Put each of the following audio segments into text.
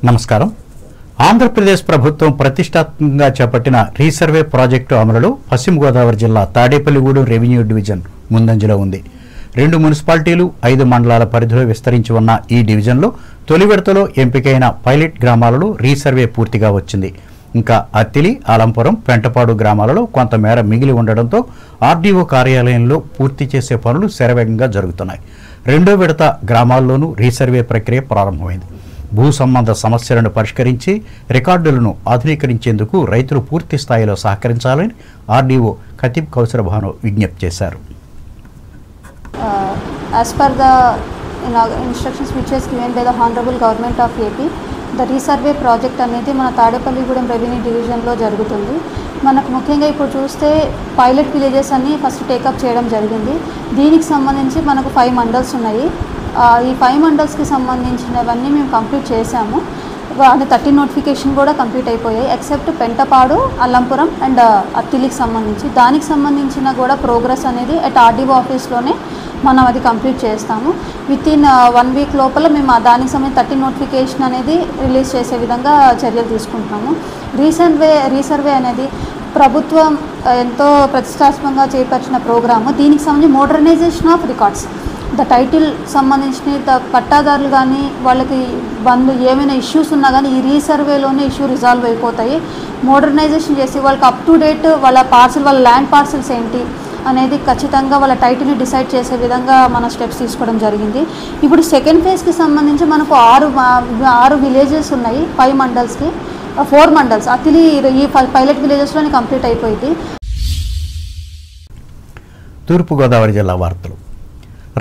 నమస్కారం. ఆంధ్రప్రదేశ్ ప్రభుత్వం ప్రతిష్టాత్మకంగా చేపట్టిన రీసర్వే ప్రాజెక్టు అమలులో పశ్చిమ గోదావరి జిల్లా తాడేపల్లిగూడెం రెవెన్యూ డివిజన్ ముందంజలో ఉంది. 2 మున్సిపాలిటీలు 5 మండలాల పరిధిలో విస్తరించి ఉన్న ఈ డివిజన్లో తొలి విడతలో ఎంపికైన పైలట్ గ్రామాలలో రీసర్వే పూర్తిగా వచ్చింది. ఇంకా అత్తిలి, ఆలంపురం, పెంటపాడు గ్రామాలలో కొంతమేర మిగిలి ఉండడంతో ఆర్డీఓ కార్యాలయంలో పూర్తి చేసే పనులు శరవేగంగా జరుగుతున్నాయి. 2వ విడత గ్రామాల్లోనూ రీసర్వే ప్రక్రియ ప్రారంభమైంది. భూ సంబంధ సమస్యలను పరిష్కరించి రికార్డులను ఆధునీకరించేందుకు రైతులు పూర్తి స్థాయిలో సహకరించాలని ఆర్డీఓ ఖతీబ్ కౌసర్ భాను విజ్ఞప్తి చేశారు. As per the instructions which is given by the Honorable Government of AP, the resurvey project అనేది మన తాడేపల్లిగూడెం రెవెన్యూ డివిజన్లో జరుగుతుంది. మనకు ముఖ్యంగా ఇప్పుడు చూస్తే పైలట్ విలేజెస్ అన్ని ఫస్ట్ టేకప్ చేయడం జరిగింది. దీనికి సంబంధించి మనకు 5 మండల్స్ ఉన్నాయి. ఈ 5 మండల్స్కి సంబంధించినవన్నీ మేము కంప్లీట్ చేశాము. అంటే 30 నోటిఫికేషన్ కూడా కంప్లీట్ అయిపోయాయి, ఎక్సెప్ట్ పెంటపాడు, అల్లంపురం అండ్ అత్తిలికి సంబంధించి. దానికి సంబంధించిన కూడా ప్రోగ్రెస్ అనేది అట్ ఆర్డీఓ ఆఫీస్లోనే మనం అది కంప్లీట్ చేస్తాము. విత్ ఇన్ 1 వీక్ లోపల మేము దానికి సంబంధించి 30 నోటిఫికేషన్ అనేది రిలీజ్ చేసే విధంగా చర్యలు తీసుకుంటున్నాము. రీసర్వే అనేది ప్రభుత్వం ఎంతో ప్రతిష్టాత్మకంగా చేపట్టిన ప్రోగ్రాము. దీనికి సంబంధించి modernisation of records, the title సంబంధించిన పట్టాదారులు కానీ వాళ్ళకి ఏమైనా ఇష్యూస్ ఉన్నా కానీ ఈ రీసర్వేలోనే ఇష్యూ రిజాల్వ్ అయిపోతాయి. మోడర్నైజేషన్ చేసి వాళ్ళకి అప్ టు డేట్ వాళ్ళ ల్యాండ్ పార్సల్స్ ఏంటి అనేది ఖచ్చితంగా వాళ్ళ టైటిల్ని డిసైడ్ చేసే విధంగా మన స్టెప్స్ తీసుకోవడం జరిగింది. ఇప్పుడు సెకండ్ ఫేజ్కి సంబంధించి మనకు 6 విలేజెస్ ఉన్నాయి. 5 మండల్స్కి 4 మండల్స్ అతిలి ఈ పైలట్ విలేజెస్లోనే కంప్లీట్ అయిపోయింది. తూర్పుగోదావరి జిల్లా వార్తలు.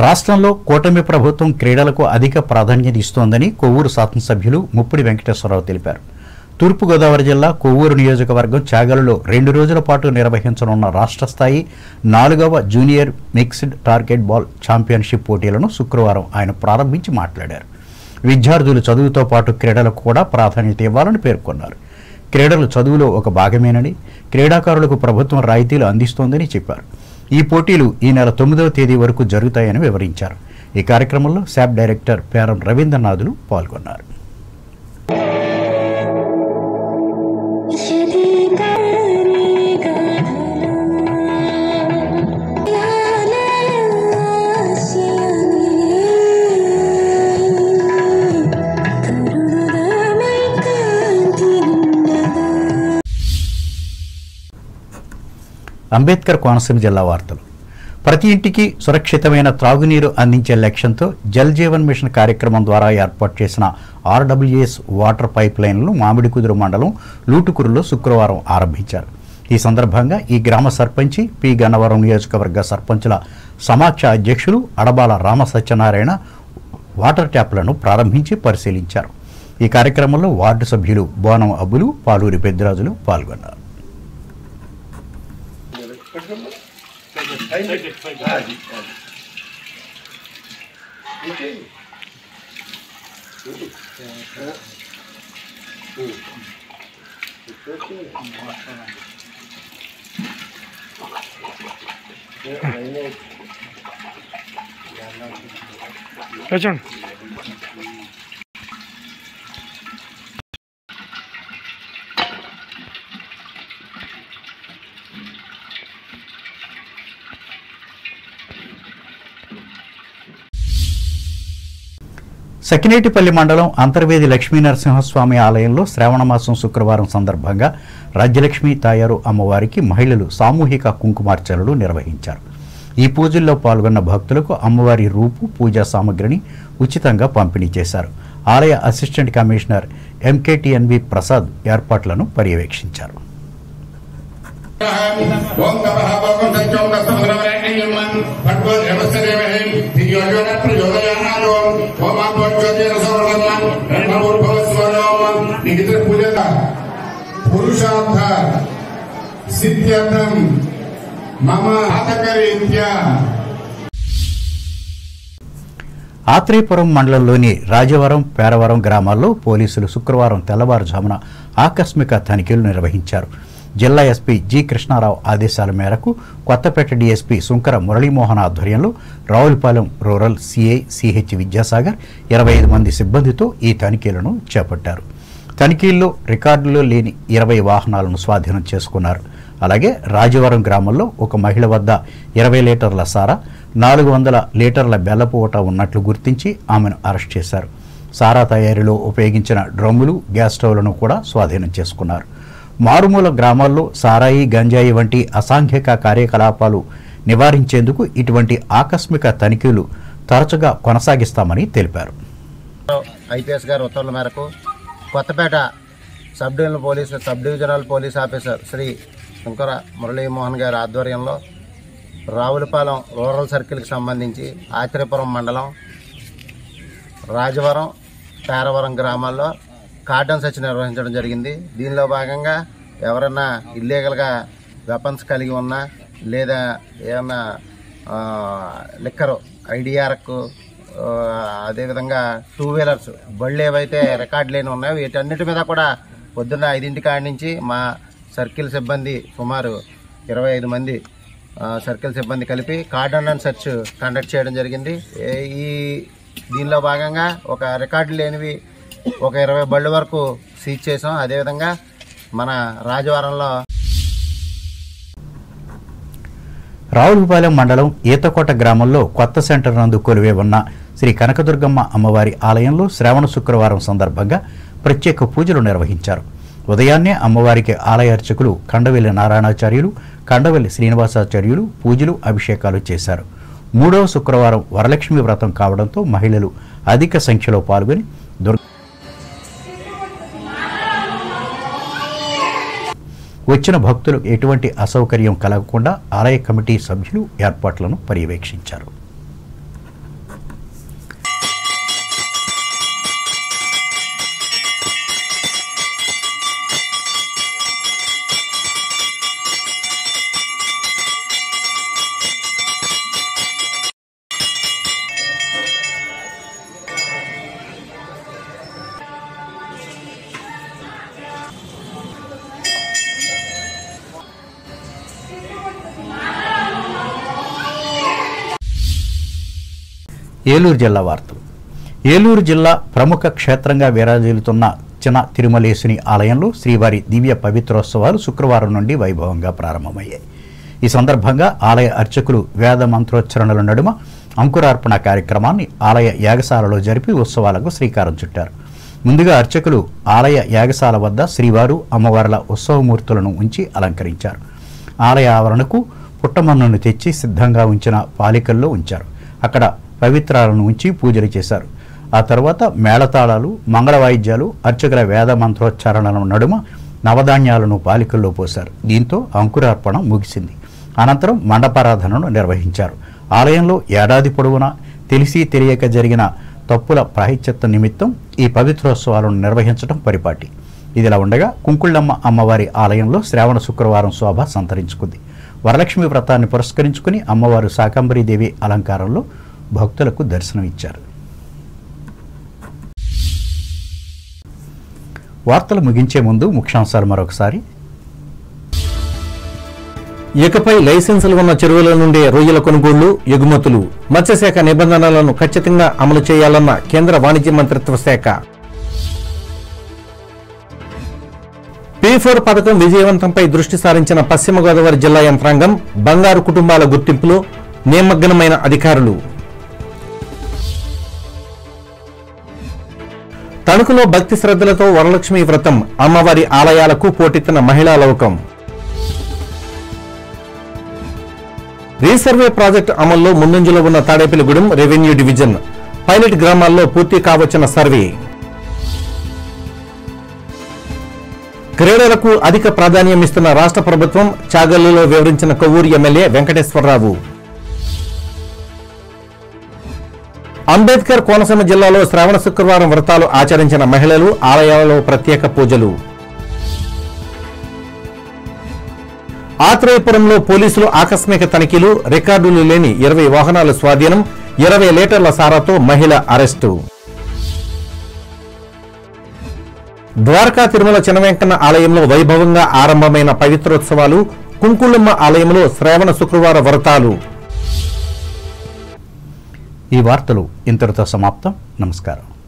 రాష్ట్రంలో కూటమి ప్రభుత్వం క్రీడలకు అధిక ప్రాధాన్యత ఇస్తోందని కొవ్వూరు శాసనసభ్యులు ముప్పిడి వెంకటేశ్వరరావు తెలిపారు. తూర్పుగోదావరి జిల్లా కొవ్వూరు నియోజకవర్గం చాగలులో 2 రోజుల పాటు నిర్వహించనున్న రాష్ట్ర స్థాయి 4వ junior mixed target ball championship పోటీలను శుక్రవారం ఆయన ప్రారంభించి మాట్లాడారు. విద్యార్థులు చదువుతో పాటు క్రీడలకు కూడా ప్రాధాన్యత ఇవ్వాలని పేర్కొన్నారు. క్రీడలు చదువులో ఒక భాగమేనని, క్రీడాకారులకు ప్రభుత్వం రాయితీలు అందిస్తోందని చెప్పారు. ఈ పోటీలు ఈ నెల 9వ తేదీ వరకు జరుగుతాయని వివరించారు. ఈ కార్యక్రమంలో శాప్ డైరెక్టర్ పేరం రవీంద్రనాథులు పాల్గొన్నారు. అంబేద్కర్ కోనసీమ జిల్లా వార్తలు. ప్రతి ఇంటికి సురక్షితమైన త్రాగునీరు అందించే లక్ష్యంతో జల్ జీవన్ మిషన్ కార్యక్రమం ద్వారా ఏర్పాటు చేసిన RWS వాటర్ పైప్ లైన్లను మామిడికుదురు మండలం లూటుకూరులో శుక్రవారం ఆరంభించారు. ఈ సందర్భంగా ఈ గ్రామ సర్పంచి పి గన్నవరం నియోజకవర్గ సర్పంచుల సమాఖ్య అధ్యక్షులు అడబాల రామ సత్యనారాయణ వాటర్ ట్యాప్లను ప్రారంభించి పరిశీలించారు. ఈ కార్యక్రమంలో వార్డు సభ్యులు బోనం అబ్బులు, పాలూరి పెద్దిరాజులు పాల్గొన్నారు. సకినేటిపల్లి మండలం అంతర్వేది లక్ష్మీనరసింహస్వామి ఆలయంలో శ్రావణమాసం శుక్రవారం సందర్భంగా రాజ్యలక్ష్మి తాయారు అమ్మవారికి మహిళలు సామూహిక కుంకుమార్చనలు నిర్వహించారు. ఈ పూజల్లో పాల్గొన్న భక్తులకు అమ్మవారి రూపు, పూజా సామగ్రిని ఉచితంగా పంపిణీ చేశారు. ఆలయ అసిస్టెంట్ కమిషనర్ MKTNB ప్రసాద్ ఏర్పాట్లను పర్యవేక్షించారు. పురుషార్థ సిద్ధ్యర్థం మమ ఆతకరీత్యా. ఆత్రేయపురం మండలంలోని రాజవరం, పేరవరం గ్రామాల్లో పోలీసులు శుక్రవారం తెల్లవారుజామున ఆకస్మిక తనిఖీలు నిర్వహించారు. జిల్లా ఎస్పీ జి కృష్ణారావు ఆదేశాల మేరకు కొత్తపేట డీఎస్పీ సుంకర మురళీమోహన్ ఆధ్వర్యంలో Ravulapalem rural CI CH Vidyasagar 25 మంది సిబ్బందితో ఈ తనిఖీలను చేపట్టారు. తనిఖీల్లో రికార్డులో లేని 20 వాహనాలను స్వాధీనం చేసుకున్నారు. అలాగే రాజవరం గ్రామంలో ఒక మహిళ వద్ద 20 లీటర్ల సారా, 400 లీటర్ల బెల్లపు ఊట ఉన్నట్లు గుర్తించి ఆమెను అరెస్ట్ చేశారు. సారా తయారీలో ఉపయోగించిన డ్రమ్ములు, గ్యాస్ స్టవ్లను కూడా స్వాధీనం చేసుకున్నారు. మారుమూల గ్రామాల్లో సారాయి, గంజాయి వంటి అసాంఘిక కార్యకలాపాలు నివారించేందుకు ఇటువంటి ఆకస్మిక తనిఖీలు తరచుగా కొనసాగిస్తామని తెలిపారు. ఐపీఎస్ గారి ఉత్తర్వుల మేరకు Kothapeta sub divisional police officer Shri Sankara Muralimohan గారి ఆధ్వర్యంలో రావులపాలెం రూరల్ సర్కిల్కి సంబంధించి ఆత్రేయపురం మండలం, రాజవరం, పేరవరం గ్రామాల్లో కార్డన్ సెర్చ్ నిర్వహించడం జరిగింది. దీనిలో భాగంగా ఎవరన్నా ఇల్లీగల్గా వెపన్స్ కలిగి ఉన్నా లేదా ఏమన్నా లిక్కరు, ఐడిఆర్కు, అదేవిధంగా 2 వీలర్స్ బళ్ళు ఏవైతే రికార్డు లేని ఉన్నాయో వీటన్నిటి మీద కూడా పొద్దున్న 5 కాడి నుంచి మా సర్కిల్ సిబ్బంది సుమారు 25 మంది సర్కిల్ సిబ్బంది కలిపి కార్డన్ సెర్చ్ కండక్ట్ చేయడం జరిగింది. దీనిలో భాగంగా ఒక రికార్డు లేనివి ఒక 20 బళ్ళు వరకు సీజ్ చేసాం. అదేవిధంగా మన రాజవరంలో రావులపాలెం మండలం ఈతకోట గ్రామంలో కొత్త సెంటర్ నందు కొలువే ఉన్న శ్రీ కనకదుర్గమ్మ అమ్మవారి ఆలయంలో శ్రావణ శుక్రవారం సందర్భంగా ప్రత్యేక పూజలు నిర్వహించారు. ఉదయాన్నే అమ్మవారికి ఆలయ అర్చకులు కండవెల్లి నారాయణాచార్యులు, కండవెల్లి శ్రీనివాసాచార్యులు పూజలు, అభిషేకాలు చేశారు. 3వ శుక్రవారం వరలక్ష్మి వ్రతం కావడంతో మహిళలు అధిక సంఖ్యలో పాల్గొని వచ్చిన భక్తులకు ఎటువంటి అసౌకర్యం కలగకుండా ఆలయ కమిటీ సభ్యులు ఏర్పాట్లను పర్యవేక్షించారు. ఏలూరు జిల్లా వార్తలు. ఏలూరు జిల్లా ప్రముఖ క్షేత్రంగా విరాజిల్లుతున్న చిన్న తిరుమలేశుని ఆలయంలో శ్రీవారి దివ్య పవిత్రోత్సవాలు శుక్రవారం నుండి వైభవంగా ప్రారంభమయ్యాయి. ఈ సందర్భంగా ఆలయ అర్చకులు వేద మంత్రోచ్చరణల నడుమ అంకురార్పణ కార్యక్రమాన్ని ఆలయ యాగశాలలో జరిపి ఉత్సవాలకు శ్రీకారం చుట్టారు. ముందుగా అర్చకులు ఆలయ యాగశాల వద్ద శ్రీవారు, అమ్మవార్ల ఉత్సవమూర్తులను ఉంచి అలంకరించారు. ఆలయ ఆవరణకు పుట్టమన్నును తెచ్చి సిద్ధంగా ఉంచిన పాలికల్లో ఉంచారు. అక్కడ పవిత్రాలను ఉంచి పూజలు చేశారు. ఆ తర్వాత మేళతాళాలు, మంగళ వాయిద్యాలు, అర్చకుల వేద మంత్రోచ్చారణల నడుమ నవధాన్యాలను పాలికల్లో పోశారు. దీంతో అంకురార్పణ ముగిసింది. అనంతరం మండపారాధనను నిర్వహించారు. ఆలయంలో ఏడాది పొడవునా తెలిసి తెలియక జరిగిన తప్పుల ప్రాయశ్చిత్త నిమిత్తం ఈ పవిత్రోత్సవాలను నిర్వహించడం పరిపాటి. ఇదిలా ఉండగా కుంకుళ్ళమ్మ అమ్మవారి ఆలయంలో శ్రావణ శుక్రవారం శోభ సంతరించుకుంది. వరలక్ష్మి వ్రతాన్ని పురస్కరించుకుని అమ్మవారు శాకంబరీదేవి అలంకారంలో భక్తులకు దర్శనమిచ్చారు. వార్తలు ముగించే ముందు ముఖ్యాంశాలు మరొకసారి. ఇకపై లైసెన్సులు ఉన్న చెరువుల నుండే రొయ్యల కొనుగోళ్లు, ఎగుమతులు, మత్స్యశాఖ నిబంధనలను ఖచ్చితంగా అమలు చేయాలన్న కేంద్ర వాణిజ్య మంత్రిత్వ శాఖ. P4 పథకం విజయవంతంపై దృష్టి సారించిన పశ్చిమ గోదావరి జిల్లా యంత్రాంగం, బంగారు కుటుంబాల గుర్తింపులో నిమగ్నమైన అధికారులు. తణుకులో భక్తి శ్రద్ధలతో వరలక్ష్మి వ్రతం, అమ్మవారి ఆలయాలకు పోటెత్తిన మహిళా లోకం. రీసర్వే ప్రాజెక్టు అమల్లో ముందంజలో ఉన్న తాడేపల్లిగూడెం రెవెన్యూ డివిజన్, పైలట్ గ్రామాల్లో పూర్తి కావచ్చిన సర్వే. క్రీడలకు అధిక ప్రాధాన్యం ఇస్తున్న రాష్ట్ర ప్రభుత్వం, చాగల్లులో వివరించిన కొవ్వూరు ఎమ్మెల్యే వెంకటేశ్వరరావు. అంబేద్కర్ కోనసీమ జిల్లాలో శ్రావణ శుక్రవారం వ్రతాలు ఆచరించిన మహిళలు, ఆలయాలలో ప్రత్యేక పూజలు. ఆత్రేయపురంలో పోలీసులు ఆకస్మిక తనిఖీలు, రికార్డులు లేని 20 వాహనాలు స్వాధీనం, 20 లీటర్ల సారాతో మహిళ అరెస్టు. ద్వారకా తిరుమల చినవెంకన్న ఆలయంలో వైభవంగా ఆరంభమైన పవిత్రోత్సవాలు, కుంకుళమ్మ ఆలయంలో శ్రావణ శుక్రవార వ్రతాలు. ఈ వార్తలు ఇంతటితో సమాప్తం. నమస్కారం.